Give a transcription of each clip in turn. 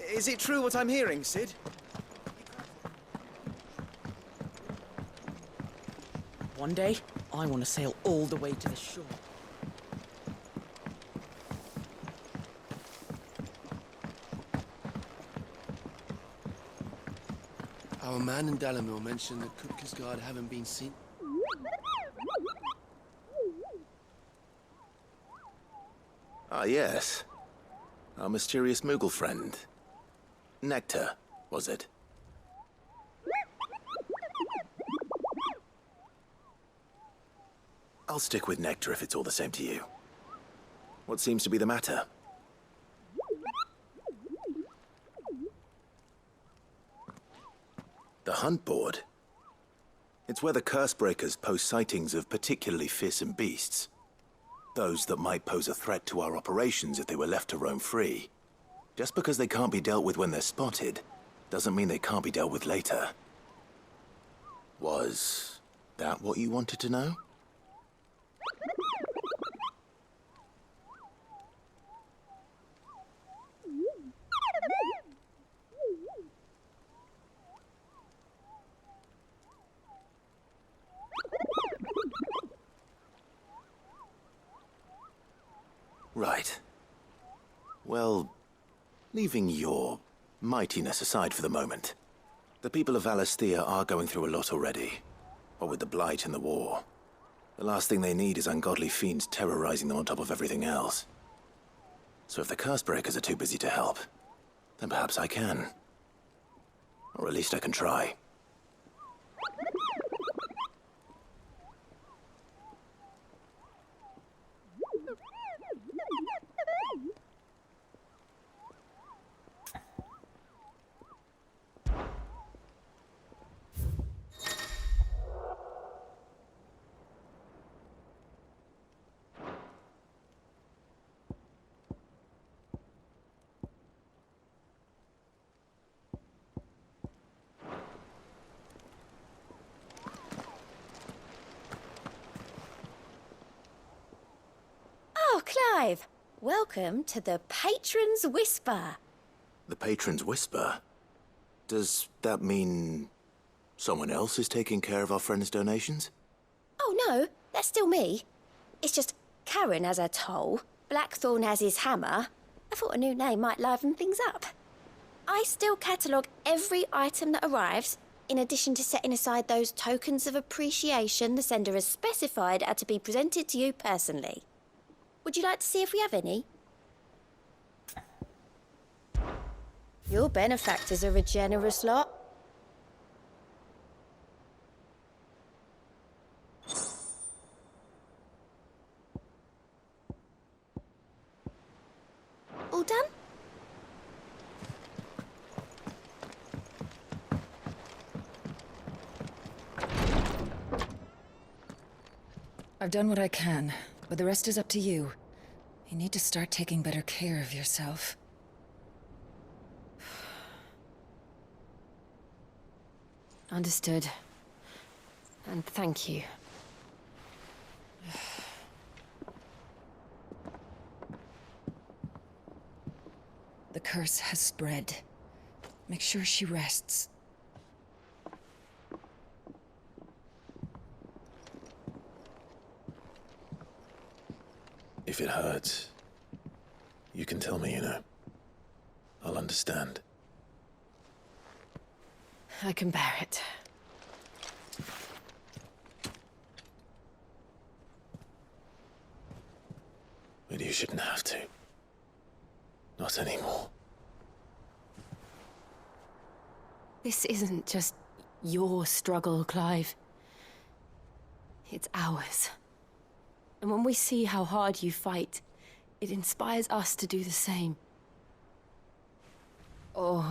Is it true what I'm hearing, Cid? One day, I want to sail all the way to the shore. Our man in Dalamil mentioned that Kupka's guard haven't been seen. Ah, yes. Our mysterious Moogle friend. Nectar, was it? I'll stick with Nectar if it's all the same to you. What seems to be the matter? The hunt board? It's where the Cursebreakers post sightings of particularly fearsome beasts. Those that might pose a threat to our operations if they were left to roam free. Just because they can't be dealt with when they're spotted, doesn't mean they can't be dealt with later. Was that what you wanted to know? Right. Well, leaving your mightiness aside for the moment, the people of Valisthea are going through a lot already. What with the Blight and the war. The last thing they need is ungodly fiends terrorizing them on top of everything else. So if the Cursebreakers are too busy to help, then perhaps I can. Or at least I can try. Oh, Clive! Welcome to the Patron's Whisper. The Patron's Whisper? Does that mean someone else is taking care of our friend's donations? Oh no, that's still me. It's just Karen has her toll, Blackthorn has his hammer. I thought a new name might liven things up. I still catalogue every item that arrives, in addition to setting aside those tokens of appreciation the sender has specified are to be presented to you personally. Would you like to see if we have any? Your benefactors are a generous lot. All done? I've done what I can, but the rest is up to you. You need to start taking better care of yourself. Understood. And thank you. The curse has spread. Make sure she rests. If it hurts, you can tell me, you know. I'll understand. I can bear it. But you shouldn't have to. Not anymore. This isn't just your struggle, Clive. It's ours. And when we see how hard you fight, it inspires us to do the same. Or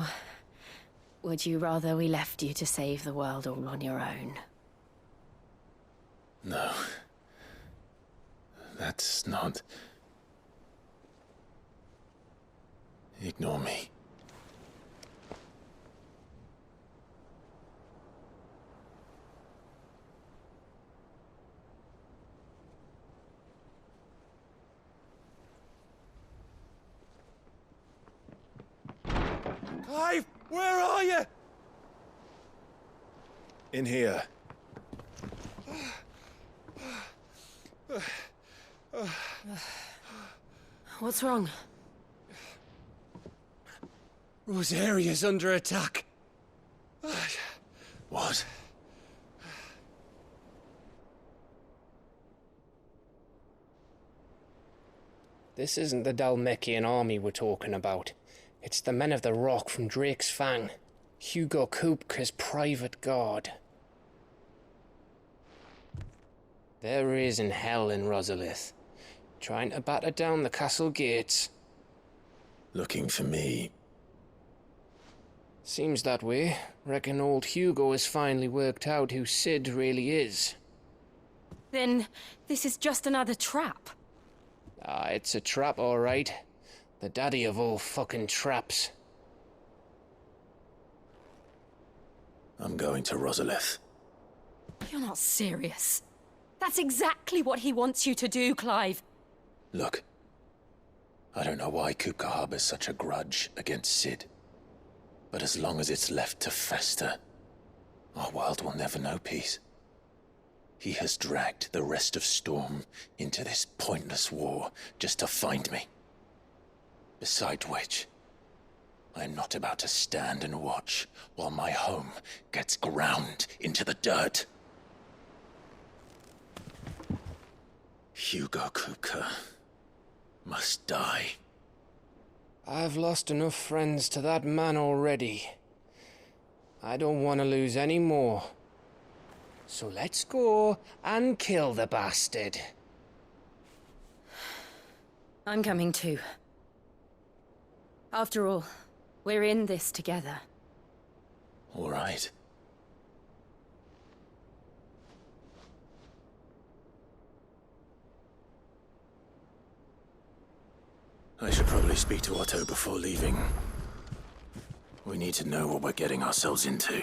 would you rather we left you to save the world all on your own? No. That's not... Ignore me. Clive, where are you? In here. What's wrong? Rosaria's under attack. What? This isn't the Dalmekian army we're talking about. It's the men of the Rock from Drake's Fang. Hugo Kupka's private guard. There is in hell in Rosalith, trying to batter down the castle gates. Looking for me. Seems that way. Reckon old Hugo has finally worked out who Sid really is. Then this is just another trap. Ah, it's a trap, all right. The daddy of all fucking traps. I'm going to Rosalith. You're not serious. That's exactly what he wants you to do, Clive. Look. I don't know why Kupka harbors such a grudge against Sid. But as long as it's left to fester, our world will never know peace. He has dragged the rest of Storm into this pointless war just to find me. Beside which, I'm not about to stand and watch while my home gets ground into the dirt. Hugo Kupka must die. I've lost enough friends to that man already. I don't want to lose any more. So let's go and kill the bastard. I'm coming too. After all, we're in this together. All right. I should probably speak to Otto before leaving. We need to know what we're getting ourselves into.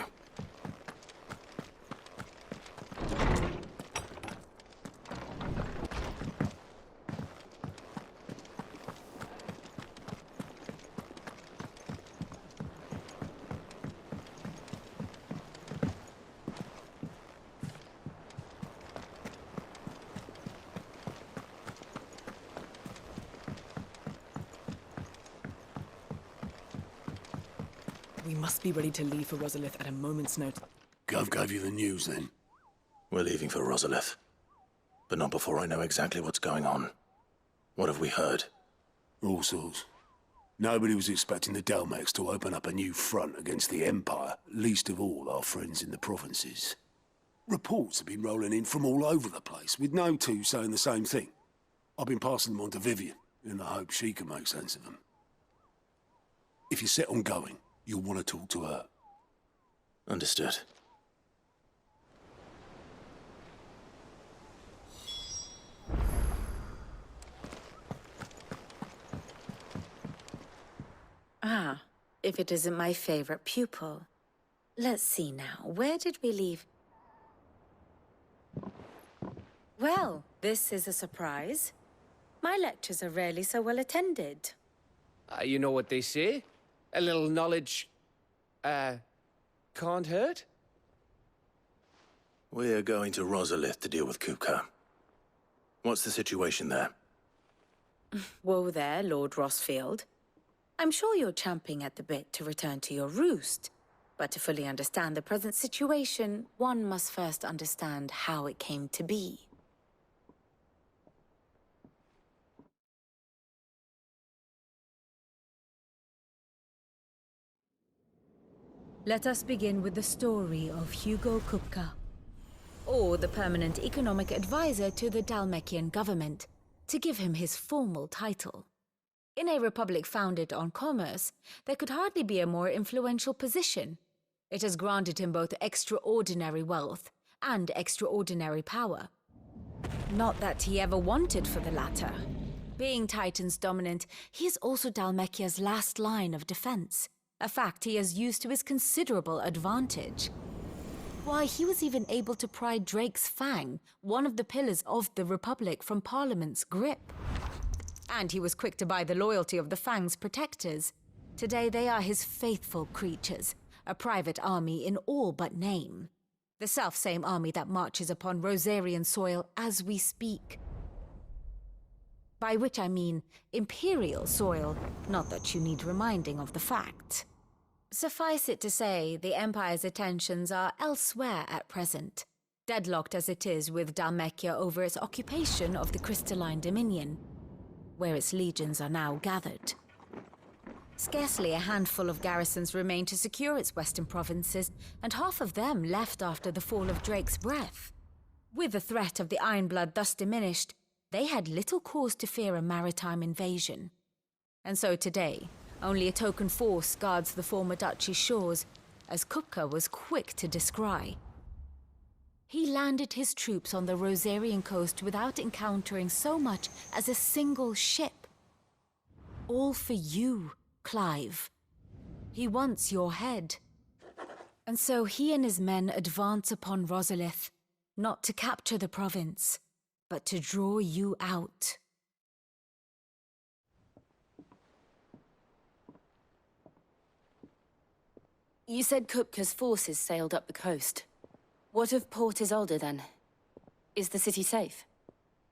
We must be ready to leave for Rosalith at a moment's notice. Gov gave you the news then? We're leaving for Rosalith. But not before I know exactly what's going on. What have we heard? All sorts. Nobody was expecting the Dalmeks to open up a new front against the Empire, least of all our friends in the provinces. Reports have been rolling in from all over the place, with no two saying the same thing. I've been passing them on to Vivian, in the hope she can make sense of them. If you're set on going, you'll want to talk to her. Understood. Ah, if it isn't my favorite pupil. Let's see now, where did we leave? Well, this is a surprise. My lectures are rarely so well attended. You know what they say? A little knowledge, can't hurt? We're going to Rosalith to deal with Kupka. What's the situation there? Whoa there, Lord Rossfield. I'm sure you're champing at the bit to return to your roost. But to fully understand the present situation, one must first understand how it came to be. Let us begin with the story of Hugo Kupka, Or the permanent economic advisor to the Dalmekian government, to give him his formal title. In a republic founded on commerce, there could hardly be a more influential position. It has granted him both extraordinary wealth and extraordinary power. Not that he ever wanted for the latter. Being Titan's dominant, he is also Dalmekia's last line of defense, a fact he has used to his considerable advantage. Why, he was even able to pry Drake's Fang, one of the pillars of the Republic, from Parliament's grip. And he was quick to buy the loyalty of the Fang's protectors. Today they are his faithful creatures, a private army in all but name. The self-same army that marches upon Rosarian soil as we speak. By which I mean Imperial soil, not that you need reminding of the fact. Suffice it to say, the Empire's attentions are elsewhere at present, deadlocked as it is with Dhalmekia over its occupation of the Crystalline Dominion, where its legions are now gathered. Scarcely a handful of garrisons remain to secure its western provinces, and half of them left after the fall of Drake's Breath. With the threat of the Ironblood thus diminished, they had little cause to fear a maritime invasion. And so today, only a token force guards the former duchy's shores, as Kupka was quick to descry. He landed his troops on the Rosarian coast without encountering so much as a single ship. All for you, Clive. He wants your head. And so he and his men advance upon Rosalith, not to capture the province, but to draw you out. You said Kupka's forces sailed up the coast. What of Port Isolde, then? Is the city safe?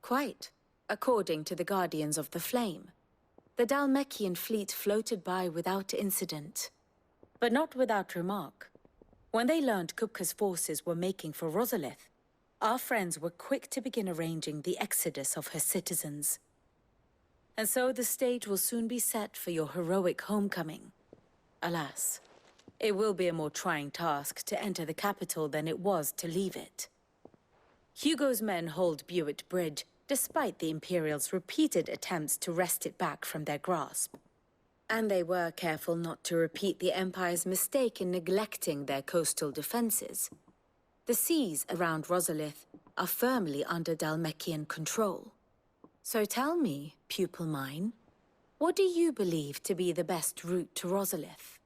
Quite, according to the Guardians of the Flame. The Dhalmekian fleet floated by without incident. But not without remark. When they learned Kupka's forces were making for Rosalith, our friends were quick to begin arranging the exodus of her citizens. And so the stage will soon be set for your heroic homecoming. Alas, it will be a more trying task to enter the capital than it was to leave it. Hugo's men hold Buet Bridge, despite the Imperials' repeated attempts to wrest it back from their grasp. And they were careful not to repeat the Empire's mistake in neglecting their coastal defenses. The seas around Rosalith are firmly under Dhalmekian control. So tell me, pupil mine, what do you believe to be the best route to Rosalith?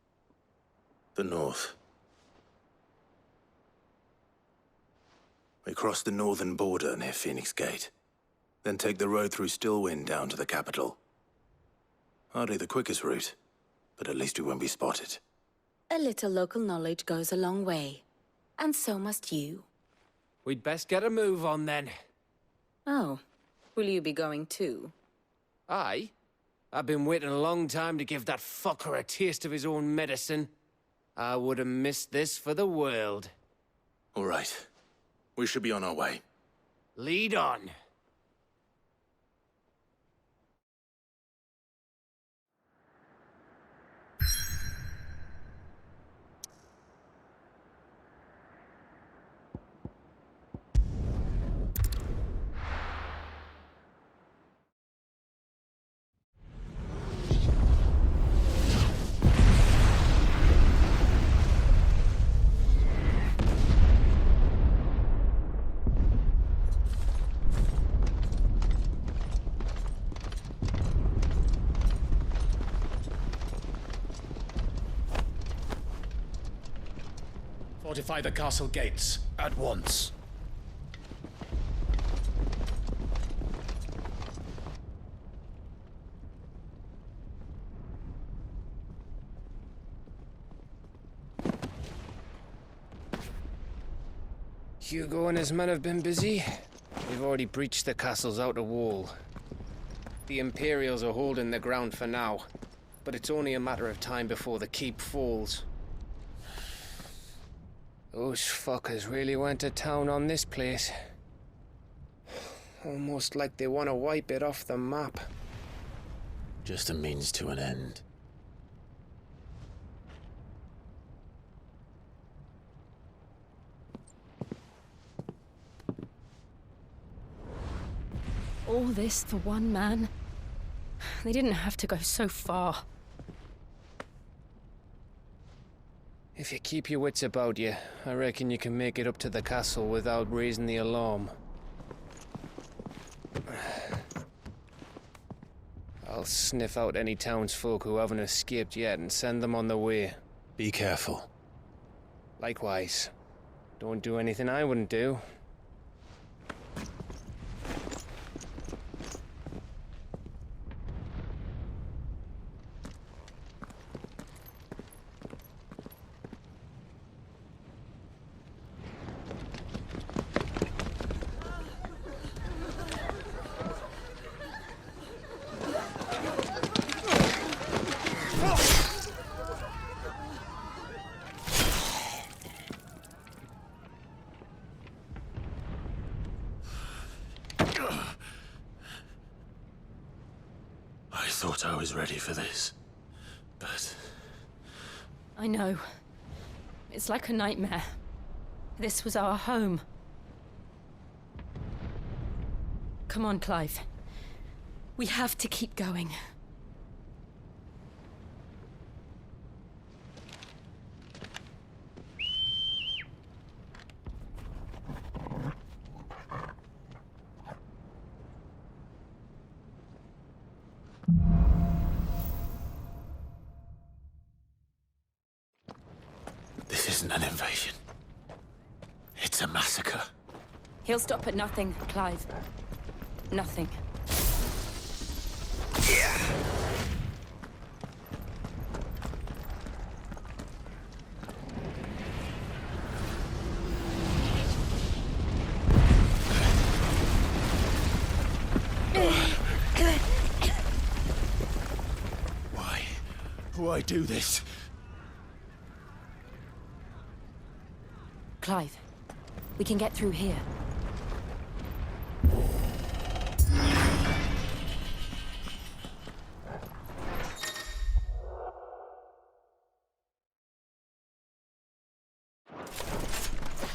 The north. We cross the northern border near Phoenix Gate, then take the road through Stillwind down to the capital. Hardly the quickest route, but at least we won't be spotted. A little local knowledge goes a long way. And so must you. We'd best get a move on then. Oh, will you be going too? Aye. I've been waiting a long time to give that fucker a taste of his own medicine. I would have missed this for the world. All right. We should be on our way. Lead on. Fortify the castle gates, at once. Hugo and his men have been busy. We've already breached the castle's outer wall. The Imperials are holding the ground for now, but it's only a matter of time before the keep falls. Those fuckers really went to town on this place. Almost like they want to wipe it off the map. Just a means to an end. All this for one man? They didn't have to go so far. If you keep your wits about you, I reckon you can make it up to the castle without raising the alarm. I'll sniff out any townsfolk who haven't escaped yet and send them on their way. Be careful. Likewise. Don't do anything I wouldn't do. thought I was ready for this, but... I know. It's like a nightmare. This was our home. Come on, Clive. We have to keep going. This isn't an invasion. It's a massacre. He'll stop at nothing, Clive. Nothing. Why do this? Clive, we can get through here.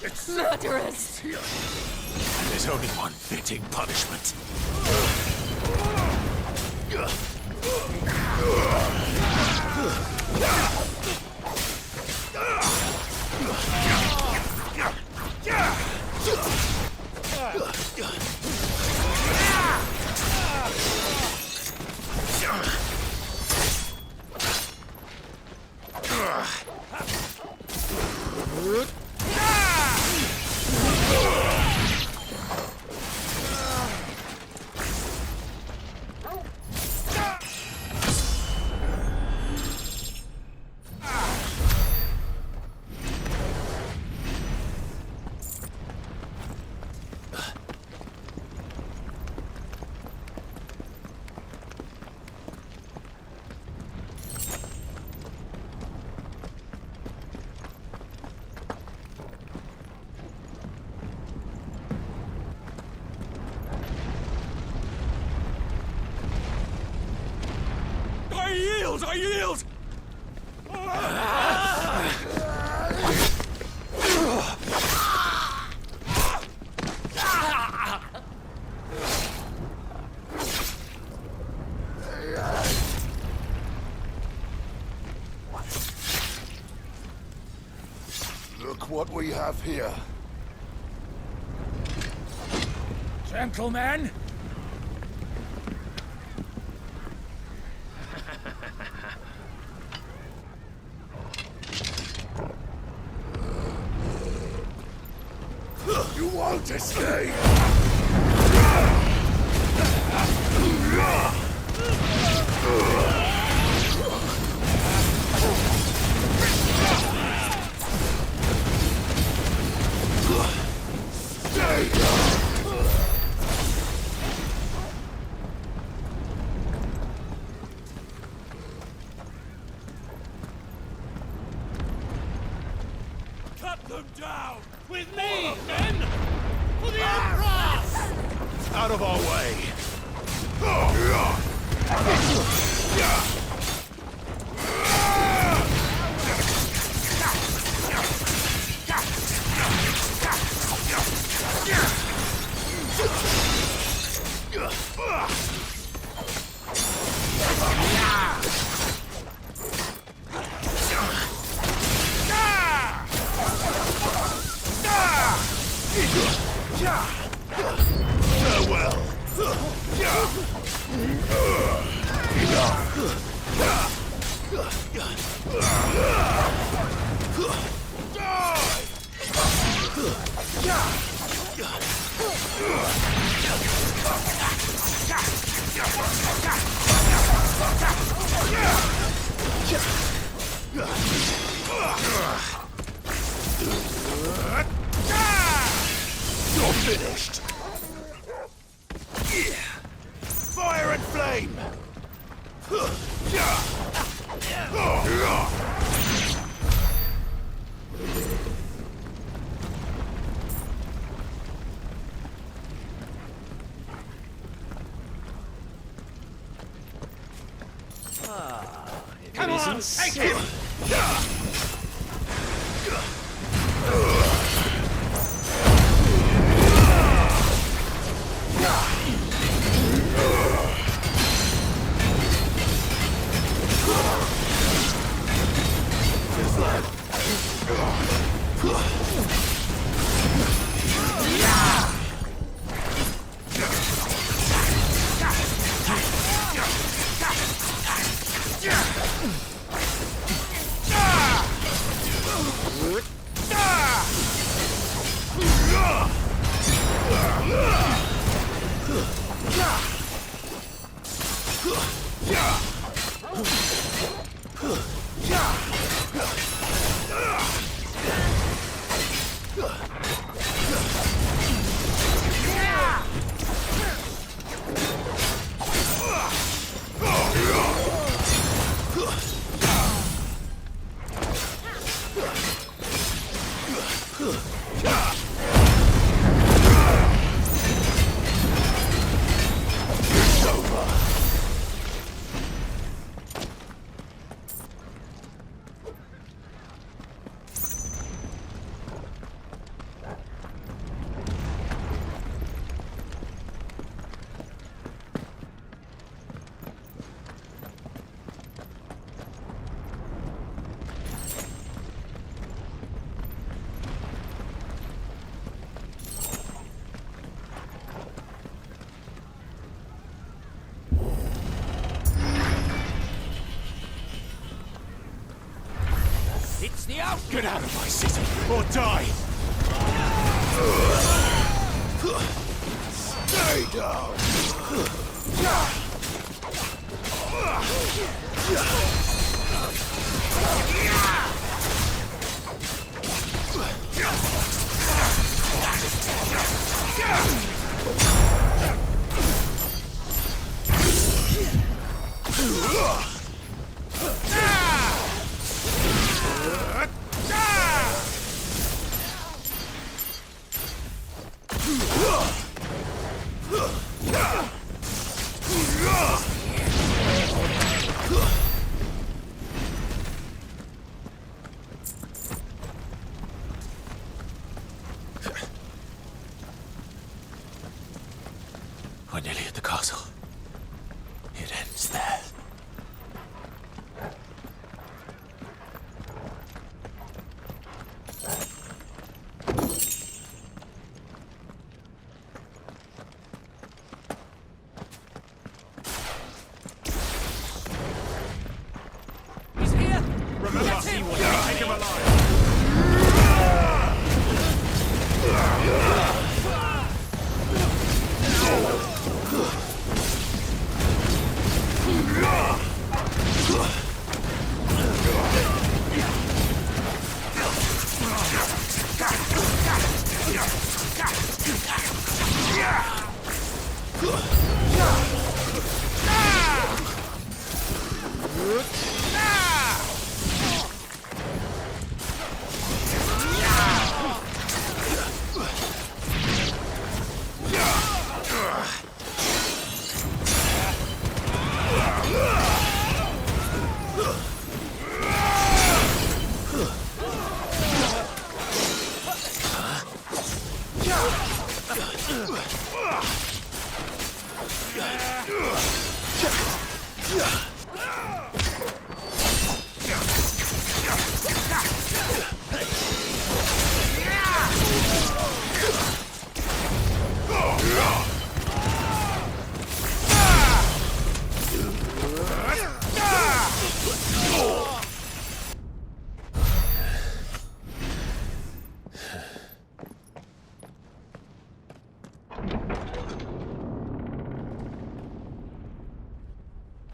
It's murderers! And there's only one fitting punishment. I yield! Look what we have here. Gentlemen! You won't escape! Cut them down! With me, men! For the Emperor! Out of our way! Farewell! You're finished! Fire and flame! Take him! It's the out! Get out of my city, or die! Stay down! We're nearly at the castle. It ends there. He's here! Remember, see what you take him alive!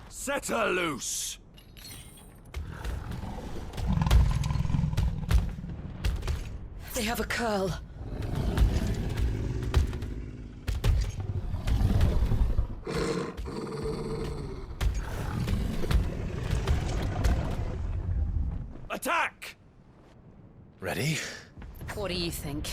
Set her loose! They have a curl. Attack! Ready? What do you think?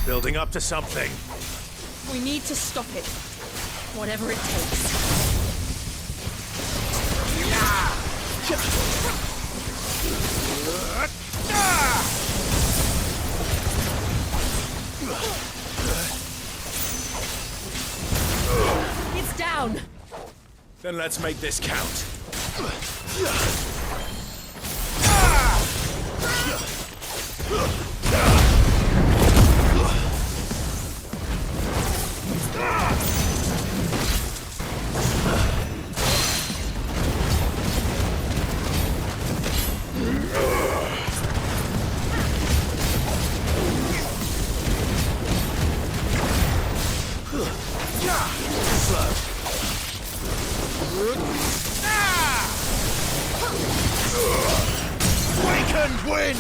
building up to something. We need to stop it. Whatever it takes. It's down! Then let's make this count. Awakened wind!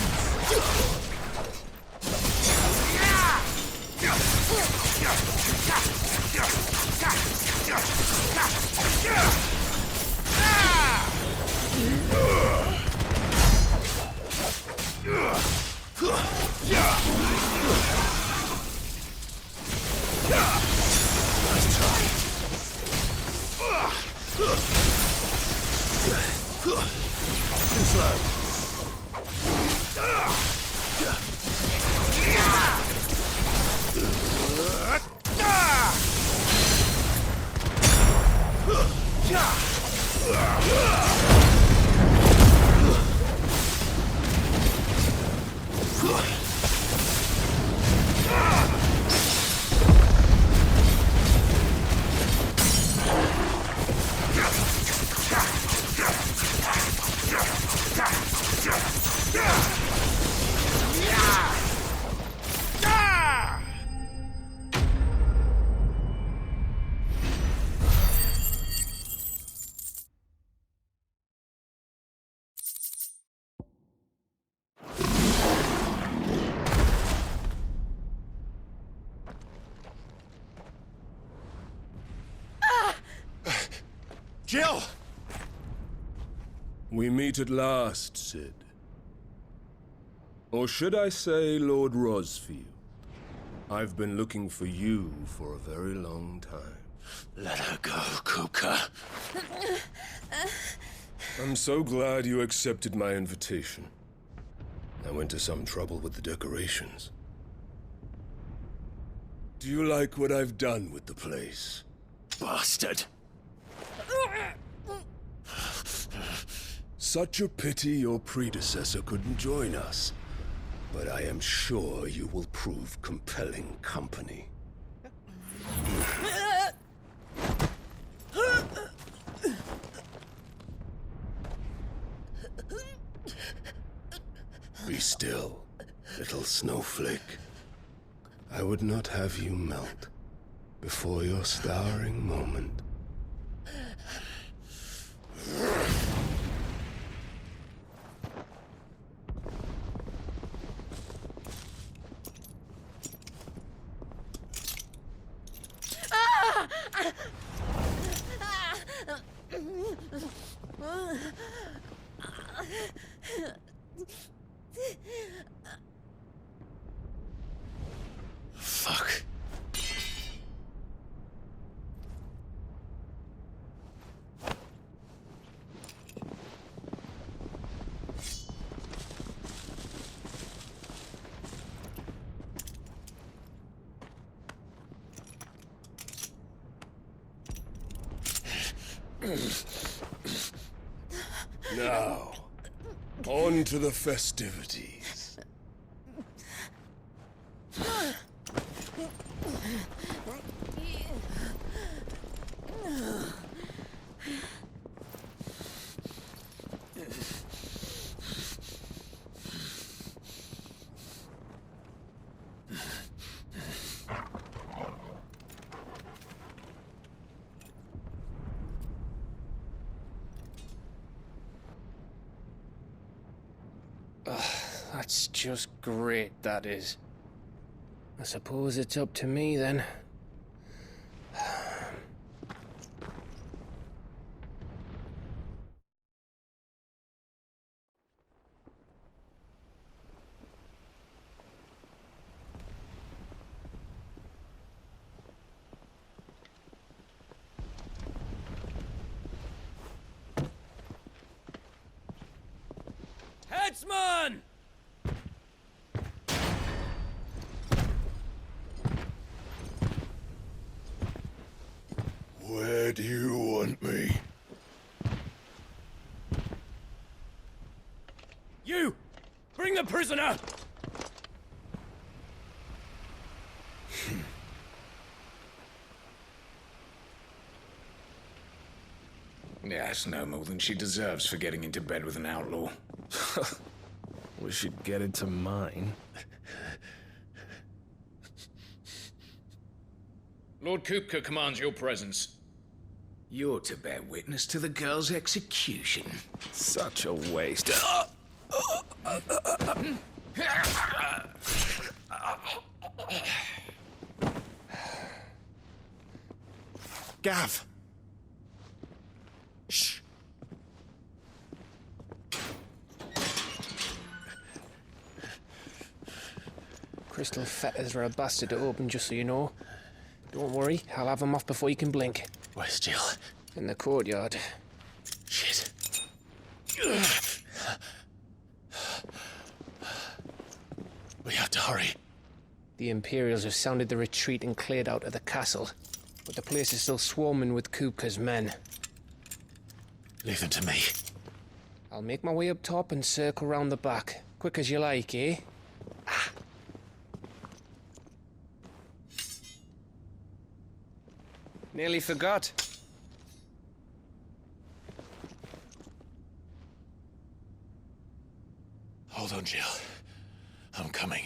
Jill! We meet at last, Sid. Or should I say, Lord Rosfield? I've been looking for you for a very long time. Let her go, Kuka. I'm so glad you accepted my invitation. I went to some trouble with the decorations. Do you like what I've done with the place? Bastard! Such a pity your predecessor couldn't join us. But I am sure you will prove compelling company. Be still, little snowflake. I would not have you melt before your starring moment. Fuck. Now, on to the festivities. That's just great, that is. I suppose it's up to me, then. Horseman! Where do you want me? You! Bring the prisoner! Yes, no more than she deserves for getting into bed with an outlaw. We should get into mine. Lord Kupka commands your presence. You're to bear witness to the girl's execution. Such a waste. Gav! Shh! Crystal fetters are a bastard to open, just so you know. Don't worry, I'll have them off before you can blink. Where's Jill? In the courtyard. Shit. We have to hurry. The Imperials have sounded the retreat and cleared out of the castle, but the place is still swarming with Kupka's men. Leave them to me. I'll make my way up top and circle round the back. Quick as you like, eh? Nearly forgot. Hold on, Jill. I'm coming.